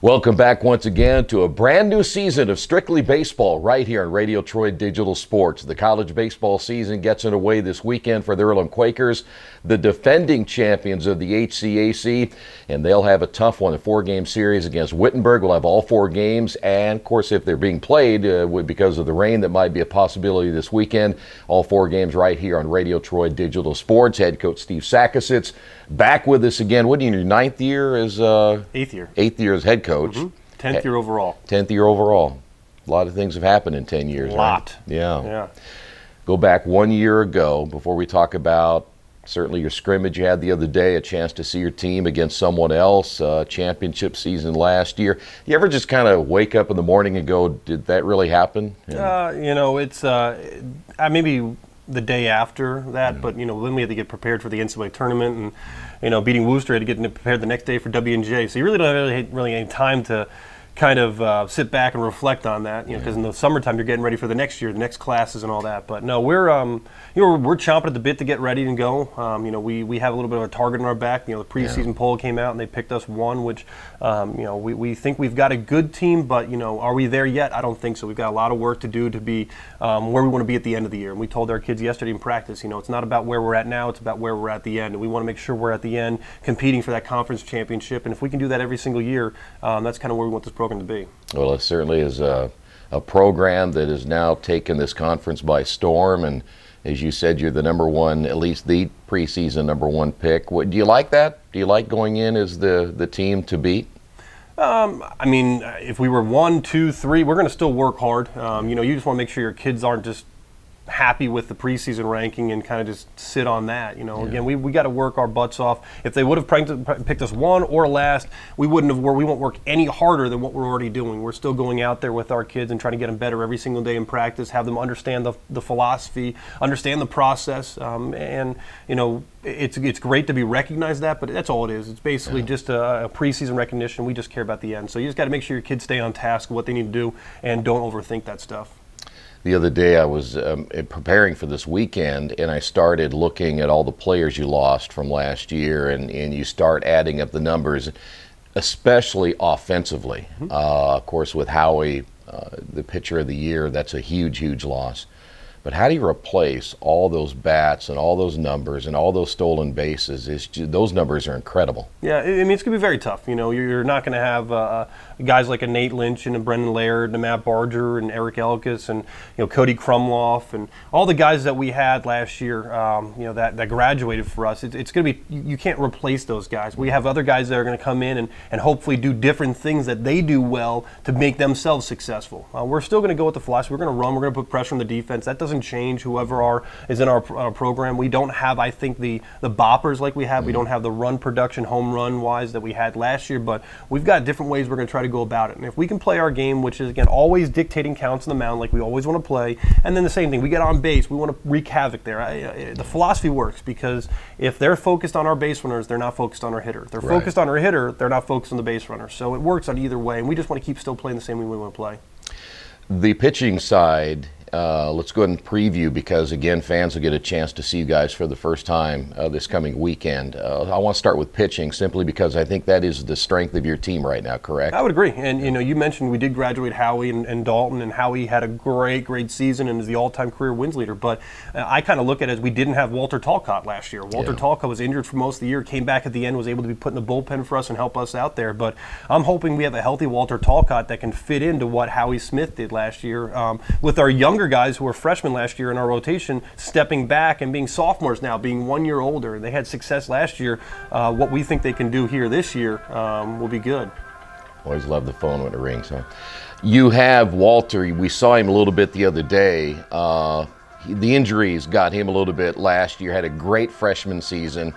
Welcome back once again to a brand new season of Strictly Baseball right here on Radio Troy Digital Sports. The college baseball season gets underway this weekend for the EARLHAM Quakers, the defending champions of the HCAC, and they'll have a tough one, a four-game series against Wittenberg. We'll have all four games, and of course if they're being played because of the rain that might be a possibility this weekend, all four games right here on Radio Troy Digital Sports. Head coach Steve SAKOSITS back with us again. What are you in your ninth year as eighth year as head coach? 10th year overall. 10th year overall. A lot of things have happened in 10 years. A lot. Right? Yeah. Go back 1 year ago, before we talk about certainly your scrimmage you had the other day, a chance to see your team against someone else, championship season last year. You ever just kind of wake up in the morning and go, did that really happen? It's maybe the day after that, but then we had to get prepared for the NCAA tournament, and beating Worcester, had to get prepared the next day for W&J. So you really don't have really any time to kind of sit back and reflect on that, because in the summertime you're getting ready for the next year, the next classes and all that. But no, we're chomping at the bit to get ready and go. We have a little bit of a target on our back. The preseason poll came out and they picked us one, which we think we've got a good team, but are we there yet? I don't think so. We've got a lot of work to do to be where we want to be at the end of the year. And we told our kids yesterday in practice, it's not about where we're at now, it's about where we're at the end. And we want to make sure we're at the end competing for that conference championship. And if we can do that every single year, that's kind of where we want this program to be. Well, it certainly is a program that has now taken this conference by storm, and as you said, you're the number one, at least the preseason number one pick. Do you like that? Do you like going in as the team to beat? If we were 1, 2, 3, we're going to still work hard. You just want to make sure your kids aren't just happy with the preseason ranking and kind of just sit on that. Again, we got to work our butts off. If they would have picked us one or last, we wouldn't have. We won't work any harder than what we're already doing. We're still going out there with our kids and trying to get them better every single day in practice, have them understand the philosophy, understand the process, it's great to be recognized that, but that's all it is. It's basically just a preseason recognition. We just care about the end. So you just got to make sure your kids stay on task with what they need to do and don't overthink that stuff. The other day I was preparing for this weekend, and I started looking at all the players you lost from last year, and you start adding up the numbers, especially offensively. Of course, with Howie, the pitcher of the year, that's a huge, huge loss. But how do you replace all those bats and all those numbers and all those stolen bases? Those numbers are incredible. Yeah, it's going to be very tough. You're not going to have guys like a Nate Lynch and a Brendan Laird and a Matt Barger and Eric Elkis and Cody Krumloff and all the guys that we had last year. That graduated for us. It's going to be, you can't replace those guys. We have other guys that are going to come in and hopefully do different things that they do well to make themselves successful. We're still going to go with the philosophy. We're going to run. We're going to put pressure on the defense. That doesn't change whoever is in our program. We don't have, I think, the boppers like we have. We don't have the run production, home run wise, that we had last year, but we've got different ways we're going to try to go about it. And if we can play our game, which is, again, always dictating counts on the mound like we always want to play, and then the same thing, we get on base, we want to wreak havoc there. The philosophy works, because if they're focused on our base runners, they're not focused on our hitter. If they're focused on our hitter, they're not focused on the base runner. So it works on either way, and we just want to keep still playing the same way we want to play. The pitching side, let's go ahead and preview, because again, fans will get a chance to see you guys for the first time this coming weekend. I want to start with pitching, simply because I think that is the strength of your team right now, correct? I would agree. And you mentioned we did graduate Howie and Dalton, and Howie had a great season and is the all-time career wins leader. But I kind of look at it as we didn't have Walter Talcott last year. Walter Talcott was injured for most of the year, came back at the end, was able to be put in the bullpen for us and help us out there. But I'm hoping we have a healthy Walter Talcott that can fit into what Howie Smith did last year, with our younger guys who were freshmen last year in our rotation stepping back and being sophomores now, being 1 year older. They had success last year. What we think they can do here this year will be good. Always love the phone when it rings, huh? You have Walter. We saw him a little bit the other day. The injuries got him a little bit last year. Had a great freshman season.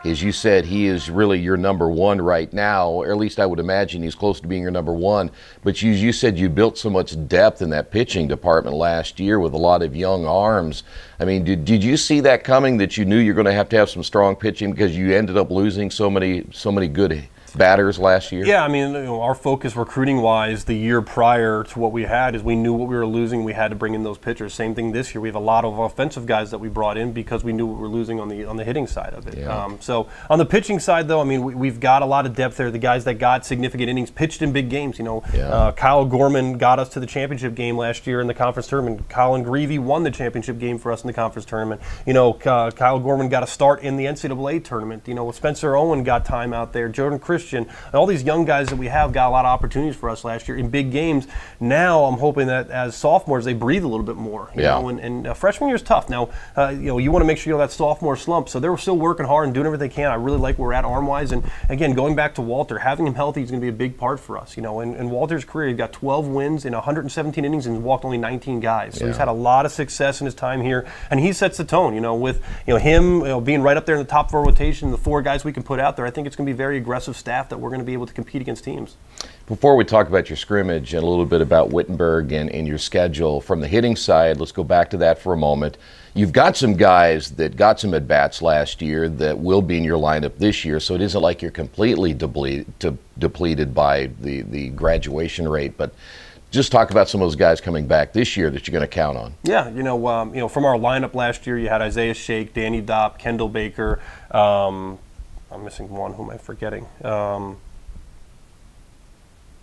As you said, he is really your number one right now, or at least I would imagine he's close to being your number one. But you said you built so much depth in that pitching department last year with a lot of young arms. I mean, did you see that coming, that you knew you're going to have some strong pitching, because you ended up losing so many good batters last year? Yeah, I mean, our focus recruiting-wise the year prior to what we had is we knew what we were losing. We had to bring in those pitchers. Same thing this year. We have a lot of offensive guys that we brought in because we knew what we were losing on the hitting side of it. Yeah. So on the pitching side, though, I mean, we've got a lot of depth there. The guys that got significant innings pitched in big games. Kyle Gorman got us to the championship game last year in the conference tournament. Colin Greavy won the championship game for us in the conference tournament. Kyle Gorman got a start in the NCAA tournament. Spencer Owen got time out there. Jordan Christian. And all these young guys that we have got a lot of opportunities for us last year in big games. Now I'm hoping that as sophomores they breathe a little bit more. And freshman year is tough. Now you want to make sure that sophomore slump. So they're still working hard and doing everything they can. I really like where we're at arm-wise. And again, going back to Walter, having him healthy is going to be a big part for us. In Walter's career, he's got 12 wins in 117 innings and walked only 19 guys. So he's had a lot of success in his time here, and he sets the tone. With him being right up there in the top of our rotation, the 4 guys we can put out there. I think it's going to be a very aggressive staff that we're going to be able to compete against teams. Before we talk about your scrimmage and a little bit about Wittenberg and your schedule, from the hitting side, let's go back to that for a moment. You've got some guys that got some at-bats last year that will be in your lineup this year, so it isn't like you're completely depleted by the graduation rate, but just talk about some of those guys coming back this year that you're going to count on. Yeah, from our lineup last year, you had Isaiah Shake, Danny Dopp, Kendall Baker. I'm missing one. Who am I forgetting?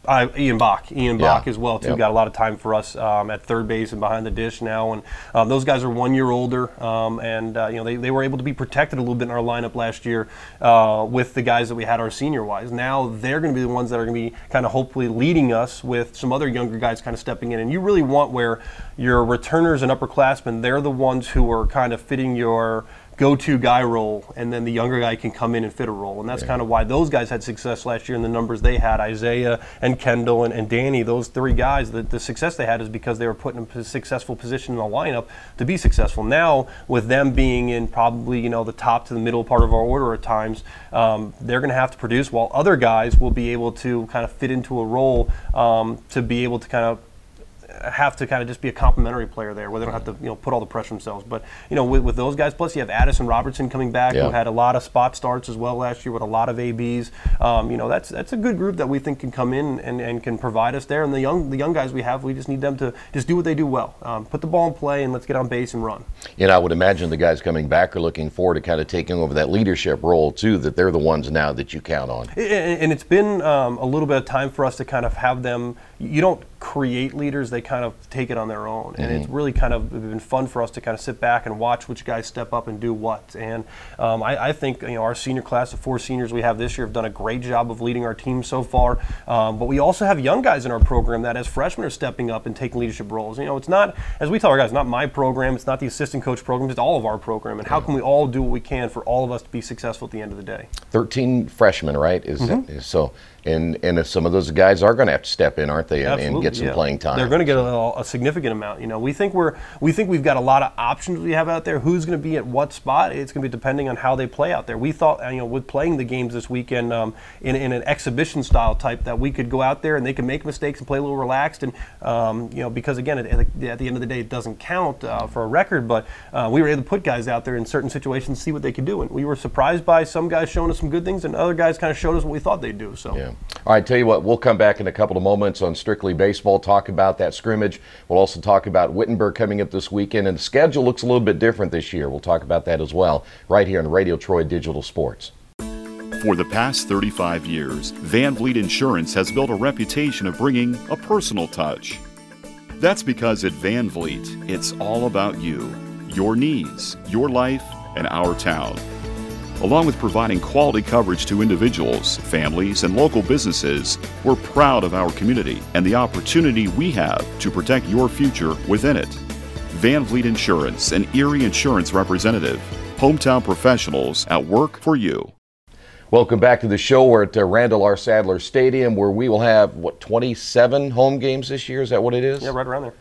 Ian Bach. Ian Bach as well, too. Got a lot of time for us at third base and behind the dish now. And those guys are 1 year older. They were able to be protected a little bit in our lineup last year with the guys that we had our senior-wise. Now they're going to be the ones that are going to be kind of hopefully leading us with some other younger guys kind of stepping in. And you really want where your returners and upperclassmen, they're the ones who are kind of fitting your go-to guy role, and then the younger guy can come in and fit a role. And that's kind of why those guys had success last year in the numbers they had. Isaiah and Kendall and Danny, those 3 guys, the success they had is because they were put in a successful position in the lineup to be successful. Now, with them being in probably the top to the middle part of our order at times, they're going to have to produce, while other guys will be able to kind of fit into a role to be able to kind of just be a complimentary player there, where they don't have to put all the pressure themselves. But with those guys, plus you have Addison Robertson coming back, who had a lot of spot starts as well last year with a lot of ABs. That's a good group that we think can come in and can provide us there. And the young guys we have, we just need them to just do what they do well, put the ball in play, and let's get on base and run. I would imagine the guys coming back are looking forward to kind of taking over that leadership role too. That they're the ones now that you count on. And it's been a little bit of time for us to kind of have them. You don't create leaders, they kind of take it on their own. And it's really kind of been fun for us to kind of sit back and watch which guys step up and do what. And I think our senior class of 4 seniors we have this year have done a great job of leading our team so far. But we also have young guys in our program that as freshmen are stepping up and taking leadership roles. It's not, as we tell our guys, not my program, it's not the assistant coach program, it's all of our program. And how can we all do what we can for all of us to be successful at the end of the day? 13 freshmen, right? So. And if some of those guys are going to have to step in, aren't they, and get some playing time? They're going to get a significant amount. We think we've got a lot of options we have out there. Who's going to be at what spot? It's going to be depending on how they play out there. We thought, with playing the games this weekend in an exhibition style type, that we could go out there and they can make mistakes and play a little relaxed. And because again, at the end of the day, it doesn't count for a record. But we were able to put guys out there in certain situations, see what they could do. And we were surprised by some guys showing us some good things, and other guys kind of showed us what we thought they'd do. So. Yeah. All right, tell you what, we'll come back in a couple of moments on Strictly Baseball, talk about that scrimmage. We'll also talk about Wittenberg coming up this weekend, and the schedule looks a little bit different this year. We'll talk about that as well, right here on Radio Troy Digital Sports. For the past 35 years, Van Vliet Insurance has built a reputation of bringing a personal touch. That's because at Van Vliet, it's all about you, your needs, your life, and our town. Along with providing quality coverage to individuals, families, and local businesses, we're proud of our community and the opportunity we have to protect your future within it. Van Vliet Insurance, an Erie Insurance representative. Hometown professionals at work for you. Welcome back to the show. We're at Randall R. Sadler Stadium, where we will have, 27 home games this year? Is that what it is? Yeah, right around there.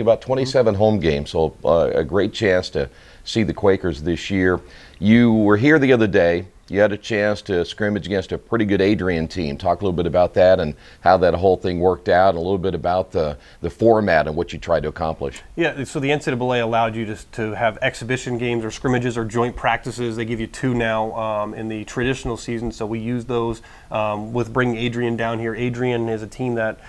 About 27 home games, so a great chance to see the Quakers this year. You were here the other day. you had a chance to scrimmage against a pretty good Adrian team. Talk a little bit about that and how that whole thing worked out, and a little bit about the format and what you tried to accomplish. Yeah, so the NCAA allowed you to have exhibition games or scrimmages or joint practices. They give you 2 now in the traditional season, so we use those with bringing Adrian down here. Adrian is a team that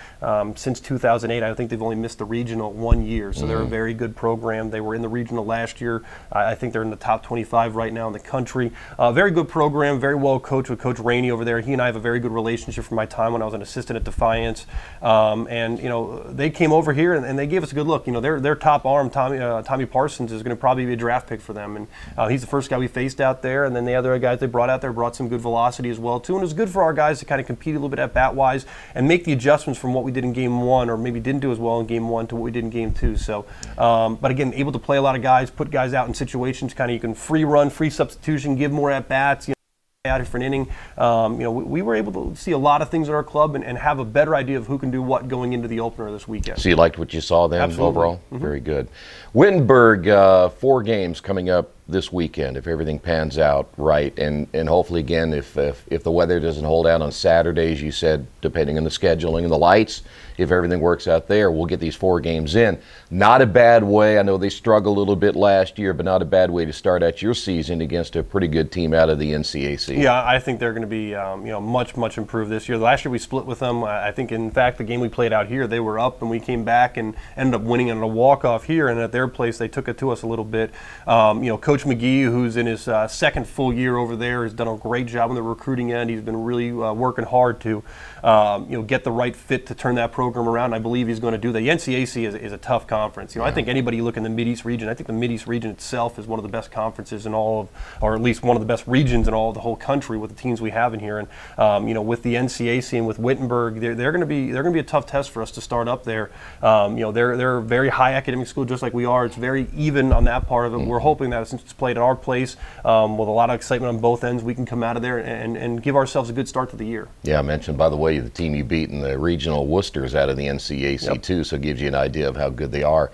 since 2008, I think they've only missed the regional 1 year, so they're a very good program. They were in the regional last year. I think they're in the top 25 right now in the country. Very good program, very well coached with Coach Rainey over there. He and I have a very good relationship from my time when I was an assistant at Defiance. And you know, they came over here and they gave us a good look. You know, their top arm, Tommy Parsons, is going to probably be a draft pick for them. And he's the first guy we faced out there. And then the other guys they brought out there brought some good velocity as well too. And it was good for our guys to kind of compete a little bit at bat-wise and make the adjustments from what we did in game 1, or maybe didn't do as well in game 1, to what we did in game 2. So, but again, able to play a lot of guys, put guys out in situations, kind of you can free run, free substitution, give more at bats. You know, out for an inning. You know, we were able to see a lot of things at our club and have a better idea of who can do what going into the opener this weekend. So you liked what you saw then? Absolutely. Overall? Very good. Wittenberg, 4 games coming up this weekend if everything pans out right, and hopefully again if the weather doesn't hold out on Saturdays, you said, depending on the scheduling and the lights, if everything works out there, we'll get these 4 games in. Not a bad way. I know they struggled a little bit last year, but not a bad way to start out your season against a pretty good team out of the NCAC. Yeah, I think they're going to be you know, much improved this year. Last year we split with them. I think in fact the game we played out here, they were up and we came back and ended up winning on a walk-off here, and at their place they took it to us a little bit. You know, Coach McGee, who's in his second full year over there, has done a great job on the recruiting end. He's been really working hard to you know, get the right fit to turn that program around. I believe he's going to do that. The NCAC is a tough conference. You know, I think anybody you look in the Mid-East region, I think the Mid-East region itself is one of the best conferences in all of, or at least one of the best regions in all of the whole country with the teams we have in here. And you know, with the NCAC and with Wittenberg, they're going to be a tough test for us to start up there. You know, they're a very high academic school, just like we are. It's very even on that part of it. We're hoping that since it's played at our place, with a lot of excitement on both ends, we can come out of there and give ourselves a good start to the year. Yeah, I mentioned, by the way, the team you beat in the regional, Worcester's out of the NCAC too, so it gives you an idea of how good they are.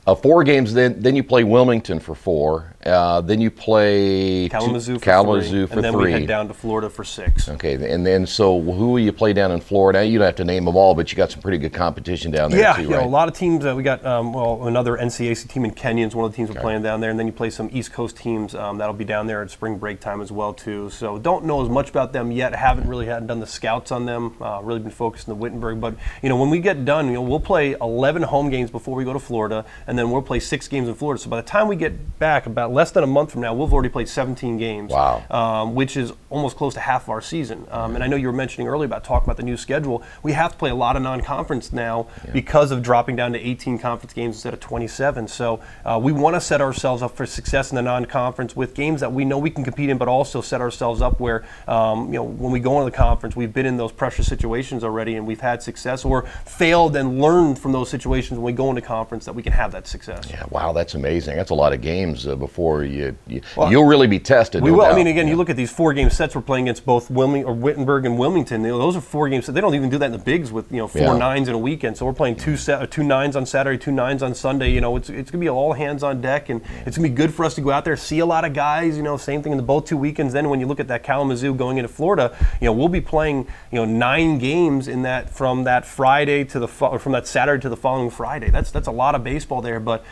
4 games, then you play Wilmington for 4. Then you play Kalamazoo for 3. And then we head down to Florida for 6. Okay, and then so who will you play down in Florida? You don't have to name them all, but you got some pretty good competition down there too, you right? know, a lot of teams. We got well, another NCAC team in Kenya is one of the teams we're playing down there, and then you play some East Coast teams that'll be down there at spring break time as well too. So don't know as much about them yet. Haven't done the scouts on them. Really been focused in the Wittenberg, but you know, when we get done, you know, we'll play 11 home games before we go to Florida, and then we'll play 6 games in Florida. So by the time we get back, about less than a month from now, we'll have already played 17 games. Wow. Which is almost close to half of our season. And I know you were mentioning earlier about talking about the new schedule. We have to play a lot of non-conference now because of dropping down to 18 conference games instead of 27. So we want to set ourselves up for success in the non-conference with games that we know we can compete in, but also set ourselves up where you know, when we go into the conference, we've been in those pressure situations already and we've had success, or failed and learned from those situations when we go into conference, that we can have that success. Yeah, wow, that's amazing. That's a lot of games before you'll really be tested. We will. I mean, again, you look at these 4-game sets we're playing against both Wittenberg and Wilmington. You know, those are 4-game sets. They don't even do that in the bigs with, you know, 4 nines in a weekend. So we're playing 2 nines on Saturday, 2 nines on Sunday. You know, it's going to be all hands on deck, and it's going to be good for us to go out there, see a lot of guys. You know, same thing in the both 2 weekends. Then when you look at that Kalamazoo going into Florida, you know, we'll be playing, you know, 9 games in that from that Friday to the from that Saturday to the following Friday. That's a lot of baseball there, but.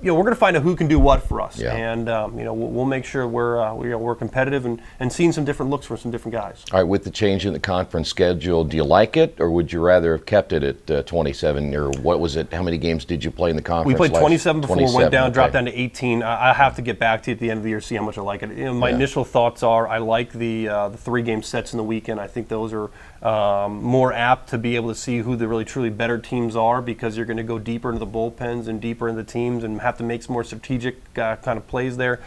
You know, we're going to find out who can do what for us, and you know, we'll make sure we're competitive and seeing some different looks from some different guys. All right, with the change in the conference schedule, do you like it, or would you rather have kept it at 27, or what was it? How many games did you play in the conference? We played 27 before, 27, went down, dropped down to 18. I have to get back to you at the end of the year, see how much I like it. You know, my initial thoughts are I like the 3-game sets in the weekend. I think those are more apt to be able to see who the really truly better teams are, because you're going to go deeper into the bullpens and deeper into the teams and have to make some more strategic kind of plays there.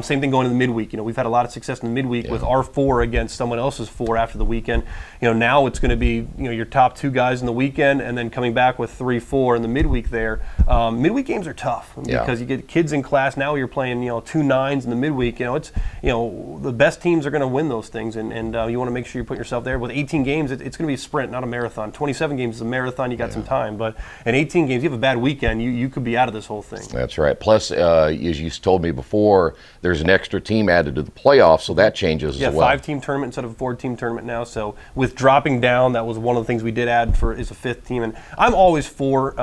Same thing going in the midweek. You know, we've had a lot of success in the midweek with our 4 against someone else's 4 after the weekend. You know, now it's going to be, you know, your top 2 guys in the weekend and then coming back with 3-4 in the midweek there. Midweek games are tough because you get kids in class. Now you're playing, you know, 2 nines in the midweek. You know, it's, you know, the best teams are going to win those things, and you want to make sure you put yourself there with 18 games. games, it's going to be a sprint, not a marathon. 27 games is a marathon, you got some time. But in 18 games, you have a bad weekend, you could be out of this whole thing. That's right. Plus, as you told me before, there's an extra team added to the playoffs, so that changes as well. Yeah, 5-team tournament instead of a 4-team tournament now. So with dropping down, that was one of the things we did add for is a 5th team. And I'm always for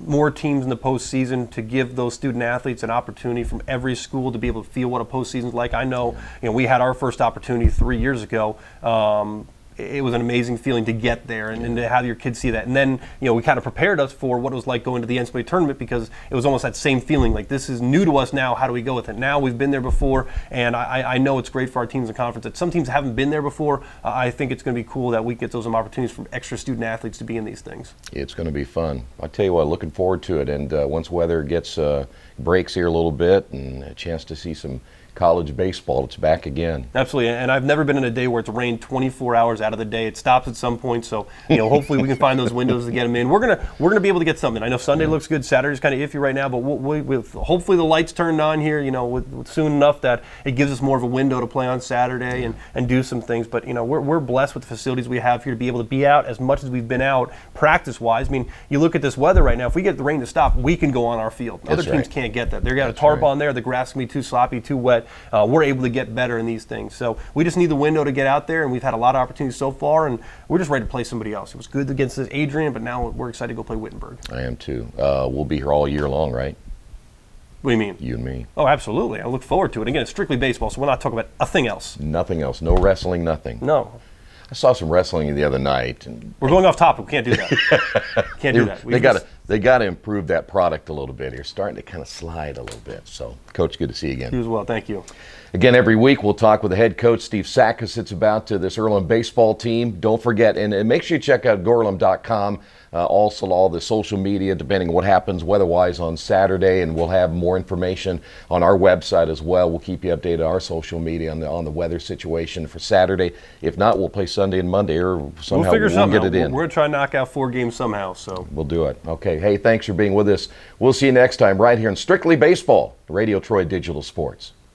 more teams in the postseason to give those student athletes an opportunity from every school to be able to feel what a postseason's like. I know, we had our first opportunity 3 years ago. It was an amazing feeling to get there and to have your kids see that. And then, we kind of prepared us for what it was like going to the NCAA tournament, because it was almost that same feeling, like this is new to us now, how do we go with it? Now we've been there before, and I know it's great for our teams in conference. That some teams haven't been there before. I think it's going to be cool that we get those opportunities from extra student athletes to be in these things. It's going to be fun. I tell you what, looking forward to it. And once weather gets breaks here a little bit and a chance to see some college baseball, it's back again. Absolutely, and I've never been in a day where it's rained 24 hours out of the day. It stops at some point, so hopefully we can find those windows to get them in. We're gonna be able to get something. I know Sunday looks good, Saturday's kind of iffy right now, but hopefully the lights turned on here, soon enough that it gives us more of a window to play on Saturday and do some things. But we're blessed with the facilities we have here to be able to be out as much as we've been out practice-wise. I mean, you look at this weather right now. If we get the rain to stop, we can go on our field. Other teams can't get that. They've got a tarp on there. The grass can be too sloppy, too wet. We're able to get better in these things. So we just need the window to get out there, and we've had a lot of opportunities so far, and we're just ready to play somebody else. It was good against Adrian, but now we're excited to go play Wittenberg. I am too. We'll be here all year long, right? What do you mean? You and me. Oh, absolutely. I look forward to it. Again, it's strictly baseball, so we'll not talk about a thing else. Nothing else. No wrestling, nothing. No. I saw some wrestling the other night. And we're going off topic. We can't do that. Can't do that. They got to improve that product a little bit here. Starting to kind of slide a little bit. So, Coach, good to see you again. You as well. Thank you. Again, every week we'll talk with the head coach, Steve SAKOSITS, about this EARLHAM baseball team. Don't forget, and make sure you check out GORLHAM.com. Also, all the social media, depending on what happens weather-wise on Saturday, and we'll have more information on our website as well. We'll keep you updated on our social media on the weather situation for Saturday. If not, we'll play Sunday and Monday, or somehow we'll get it in. We're going to try and knock out 4 games somehow. So we'll do it. Okay. Hey, thanks for being with us. We'll see you next time right here in Strictly Baseball, Radio Troy Digital Sports.